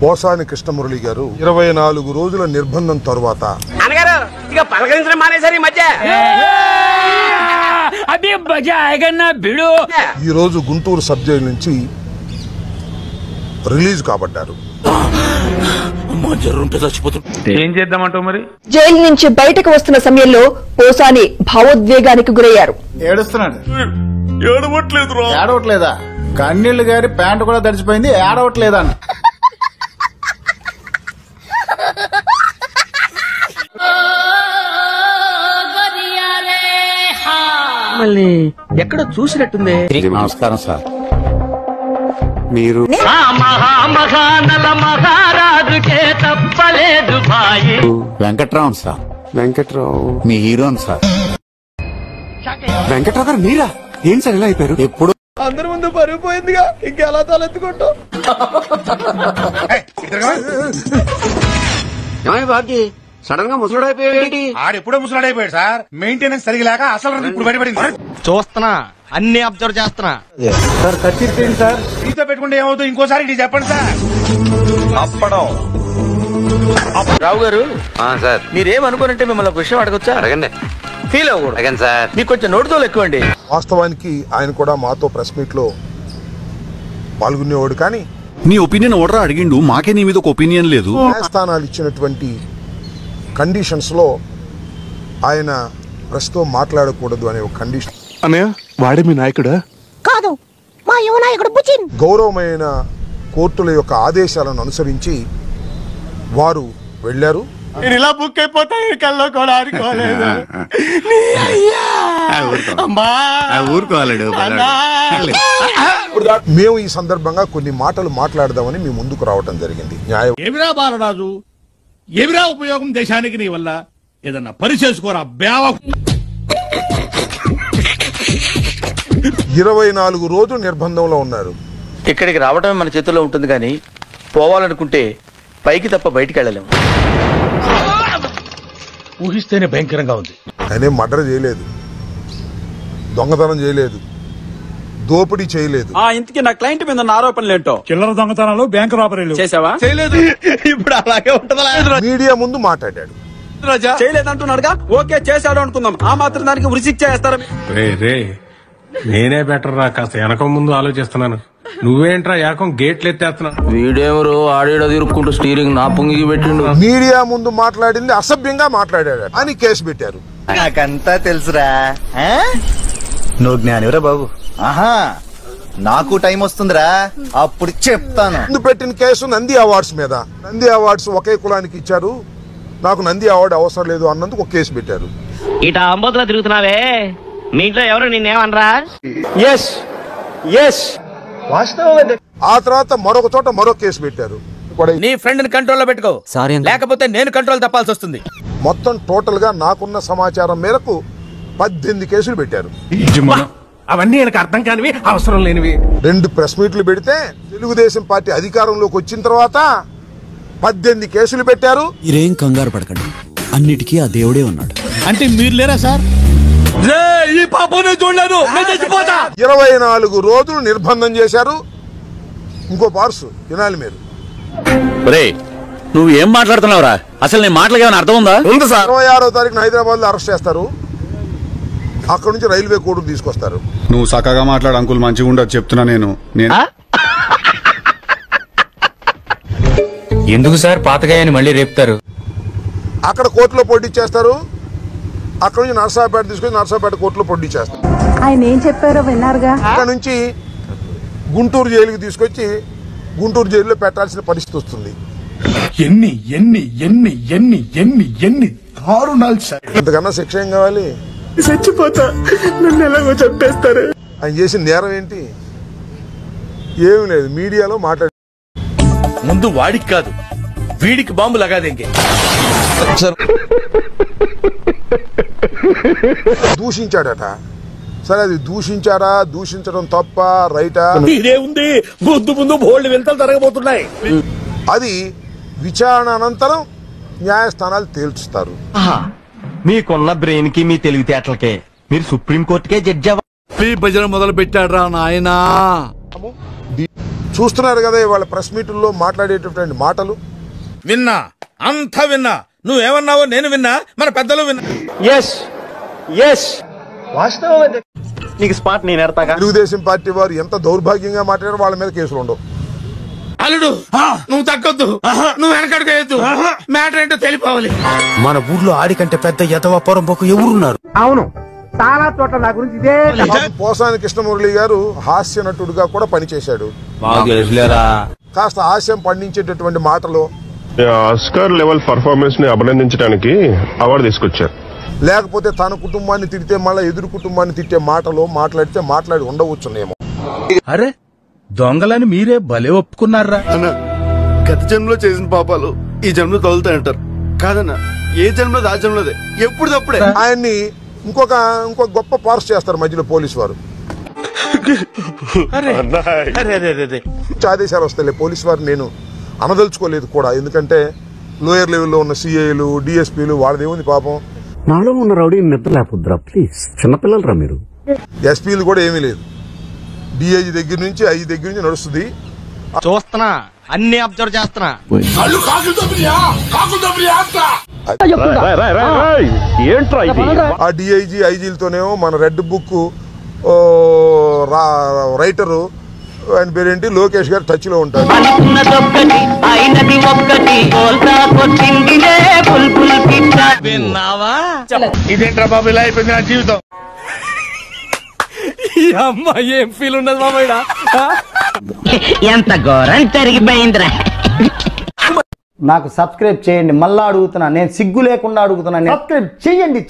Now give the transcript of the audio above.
పోసాని కృష్ణమురళి గారు 24 రోజుల నిర్బంధం తరువాత ఈ రోజు గుంటూరు సబ్ జైలు నుంచి రిలీజ్ కాబడ్డారు. ఏం చేద్దామంటావు మరి? జైలు నుంచి బయటకు వస్తున్న సమయంలో పోసాని భావోద్వేగానికి గురయ్యారు. ఏడుస్తున్నాడు. ఏడవట్లేదా? కన్నీళ్లు గారి ప్యాంటు కూడా తడిచిపోయింది, ఏడవట్లేదా? ఎక్కడ చూసినట్టుంది. నమస్కారం సార్. మీరు వెంకట్రావు సార్. వెంకట్రావు మీ హీరోన్ సార్. వెంకట్రావు గారు మీరా? ఏం సార్ ఇలా అయిపోయారు? ఎప్పుడు అందరి ముందు పరిగిపోయిందిగా, ఇంకెలా తలెత్తుకుంటావు? సడన్ గా ముసలాడైపోయాడు. ఆడెప్పుడో ముసలాడైపోయాడు సార్. మెయింటెనెన్స్ సరిగలేక అసలు ఇప్పుడు బయటపడింది. చూస్తున్నా, అన్ని అబ్జర్వ్ చేస్తున్నా సార్. ఖచ్చితంగా సార్ మీతో పెట్టుకుంటే ఏమవుతుంది? ఇంకోసారి ఇది చెప్పండి సార్. రావు గారు సార్, మీరేమనుకోనంటే మిమ్మల్ని ఒక విషయం అడగొచ్చా? అడగండి. ఫీల్ అవ్వకూడదు. అడగండి సార్. మీకు కొంచెం నోటితో ఎక్కువండి. వాస్తవానికి ఆయన కూడా మాతో ప్రెస్ మీట్ లో పాల్గొనేవాడు. కానీ నీ ఒపీనియన్ ఓడరా అడిగిండు, మాకే నీ మీద ఒక ఒపీనియన్ లేదు. న్యాయస్థానాలు ఇచ్చినటువంటి కండిషన్స్ లో ఆయన ప్రెస్ తో మాట్లాడకూడదు అనే ఒక కండిషన్. అన్నయ్య, వాడే మీ నాయకుడా? కాదు, మా యువ నాయకుడు బుచిన్. గౌరవమైన కోర్టుల యొక్క ఆదేశాలను అనుసరించి వారు వెళ్లారు. ఇలా బుక్ అయిపోతా కల్లో కూడా ఆడుకోలేదు. మేము ఈ సందర్భంగా కొన్ని మాటలు మాట్లాడదామని మీ ముందుకు రావటం జరిగింది. ఏమిరా బాలరాజు, ఏమిరా ఉపయోగం దేశానికి నీ వల్ల? ఏదన్నా పని చేసుకోరా బేవ. 24 రోజులు నిర్బంధంలో ఉన్నారు. ఇక్కడికి రావడమే మన చేతుల్లో ఉంటుంది, కానీ పోవాలనుకుంటే పైకి తప్ప బయటికి వెళ్ళలేము. ఊహిస్తేనే భయంకరంగా ఉంది. ఆయనే మర్డర్ చేయలేదు, దొంగతనం చేయలేదు, దోపిడీ చేయలేదు. ఇంతకీ నా క్లయింట్ మీద ఉన్న ఆరోపణలు ఏంటో? చిల్లర దొంగతనాలు, బ్యాంకు రాబరీలు చేసావా? చేయలేదు. ఇప్పుడు అలాగే ఉంటుందా? మీడియా ముందు మాట్లాడాడు. చేయలేదంటున్నాడుగా, ఓకే చేశాడు అనుకుందాం. ఆ మాత్రం దానికి ఉరిశిక్ష చేస్తారా? నేనే బెటర్ రా, కాస్త వెనక ముందు ఆలోచిస్తున్నాను. నువ్వేంట్రా ఏకం గేట్లు ఎత్తేస్తున్నావు? వీడెవరు ఆడేడ తిరుక్కుంటూ స్టీరింగ్ నా పొంగికి పెట్టిండు. మీడియా ముందు మాట్లాడింది అసభ్యంగా మాట్లాడాడు అని కేసు పెట్టారు. నాకంతా తెలుసురా. నువ్వు జ్ఞానివరా బాబు. ఆహా, నాకు టైం వస్తుందిరా, అప్పుడు చెప్తాను. ముందు పెట్టిన కేసు నంది అవార్డ్స్ మీద. నంది అవార్డ్స్ ఒకే కులానికి ఇచ్చారు, నాకు నంది అవార్డు అవసరం లేదు అన్నందుకు ఒక కేసు పెట్టారు. ఇట అంబోతులో తిరుగుతున్నావే, మీ ఇంట్లో ఎవరు నిన్నేమనరా? ఆ తర్వాత మరొక చోట మరో కేసు పెట్టారు. నీ ఫ్రెండ్ ని కంట్రోల్లో పెట్టుకో, లేకపోతే నేను కంట్రోల్ తప్పాల్సి వస్తుంది. మొత్తం టోటల్ గా నాకున్న సమాచారం మేరకు 18 కేసులు పెట్టారు. అవన్నీ నాకు అర్థం కానివి, అవసరం లేనివి. 2 ప్రెస్ మీట్లు పెడితే తెలుగుదేశం పార్టీ అధికారంలోకి వచ్చిన తర్వాత 18 కేసులు పెట్టారు. మీరేం కంగారు పడకండి, అన్నిటికీ ఆ దేవుడే ఉన్నాడు. అంటే మీరు లేరా సార్? ఈ పాపనే చూడలేదు, 24 రోజులు నిర్బంధం చేశారు. ఇంకో పార్సు వినాలి మీరు. నువ్వు ఏం మాట్లాడుతున్నావురా? అసలు నీ మాటలకి ఏమైనా అర్థం ఉందా? 26వ తారీఖున హైదరాబాద్ లో అరెస్ట్ చేస్తారు. అక్కడ నుంచి రైల్వే కోర్టుకు తీసుకొస్తారు. నువ్వు చక్కగా మాట్లాడు అంకుల్, మంచిగా ఉండదు చెప్తున్నా నేను. ఎందుకు సార్ పాతగాయని మళ్ళీ రేపుతారు? అక్కడ కోర్టులో పోటీ చేస్తారు. అక్కడ నుంచి నర్సాపేట తీసుకొని నర్సాపేట కోర్టులో పోటీ చేస్తారు. ఆయన ఏం చెప్పారో విన్నారుగా. అక్కడ నుంచి గుంటూరు జైలుకి తీసుకొచ్చి గుంటూరు జైల్లో పెట్టాల్సిన పరిస్థితి వస్తుంది. ఎన్ని ఎన్ని ఎన్ని ఎన్ని ఎన్ని ఎన్ని దారుణాలు సార్. ఇంతకన్నా శిక్ష ఏం కావాలి? చచ్చిపోతా, నన్ను ఎలాగో చంపేస్తారు. ఆయన చేసిన నేరం ఏంటి? ఏమి లేదు. మీడియాలో మాట్లాడి ముందు వాడికి కాదు, వీడికి బాంబు లగాదేంకే. దూషించాడట. సరే, అది దూషించారా? దూషించడం తప్ప రైటా? ఇదే ఉంది, ముందు ముందు బోల్డ్ వింతలు జరగబోతున్నాయి. అది విచారణ అనంతరం న్యాయస్థానాలు తేల్చుస్తారు. మీకున్న బ్రెయిన్ కి, మీ తెలివితేటలకే మీరు సుప్రీం కోర్టుకే జడ్జి. భజన మొదలు పెట్టాడు రా నాయనా. చూస్తున్నారు కదా ఇవాళ ప్రెస్ మీటుల్లో మాట్లాడేటటువంటి మాటలు. విన్నా, అంత విన్నా. నువ్వేమన్నావో నేను విన్నా, మన పెద్దలు విన్నా. వాస్తవం నీకు స్పాట్ నేను ఎడతాగా. తెలుగుదేశం పార్టీ వారు ఎంత దౌర్భాగ్యంగా మాట్లాడారో వాళ్ళ మీద కేసులు ఉండవు. అల్లుడు నువ్వు తగ్గొద్దు, నువ్వు వెనకడుగు వేయొద్దు. మ్యాటర్ ఏంటో తెలిపోవాలి. మన ఊర్లో ఆడికంటే పెద్ద యతవ పొరంపోకు ఎవరున్నారు? అవును, చాలా చోట్ల నా గురించి ఇదే. పోసాని కృష్ణమురళి గారు హాస్య నటుడుగా కూడా పనిచేశాడు. కాస్త హాస్యం పండించేటటువంటి మాటలు, ఆస్కార్ లెవెల్ పర్ఫార్మెన్స్ ని అభినందించడానికి అవార్డు తీసుకొచ్చారు. లేకపోతే తన కుటుంబాన్ని తిడితే మళ్ళీ ఎదురు కుటుంబాన్ని తిట్టే మాటలు మాట్లాడి ఉండవచ్చునేమో. అరే దొంగలని మీరే భలే ఒప్పుకున్నారా? గత జన్మలో చేసిన పాపాలు ఈ జన్మలో తగులుతాయంటారు కాదన్నా. ఏ జన్మలో ఆ జన్మలోదే, ఎప్పుడు తప్పుడే. ఆయన్ని ఇంకొక గొప్ప పార్స్ చేస్తారు మధ్యలో పోలీసు వారు. ఆదేశాలు వస్తాయి పోలీసు వారు. నేను అనదలుచుకోలేదు కూడా, ఎందుకంటే లోయర్ లెవెల్లో ఉన్న సిఐలు డిఎస్పీలు వాళ్ళదేముంది పాపం. నాలో ఉన్న రౌడీ నిద్ర లేకపోద్దురా ప్లీజ్, చిన్నపిల్లలరా మీరు. ఎస్పీలు కూడా ఏమీ లేదు. డిఐజీ దగ్గర నుంచి ఐజీ దగ్గర నుంచి నడుస్తుంది. చూస్తున్నా, అన్ని అబ్జర్వ్ చేస్తున్నా. ఆ డిఐజీ ఐజీలతోనేమో మన రెడ్ బుక్ రైటరు ఆయన పేరేంటి లోకేష్ గారు టచ్ లో ఉంటారు. ఇదేంట్రా బాబు ఇలా అయిపోయింది నా జీవితం. ఏం ఫీల్ ఉండదు మామయ్య. ఎంత ఘోరం జరిగిపోయిందిరా. నాకు సబ్స్క్రైబ్ చేయండి. మళ్ళా అడుగుతున్నా, నేను సిగ్గు లేకుండా అడుగుతున్నా. సబ్స్క్రైబ్ చెయ్యండి.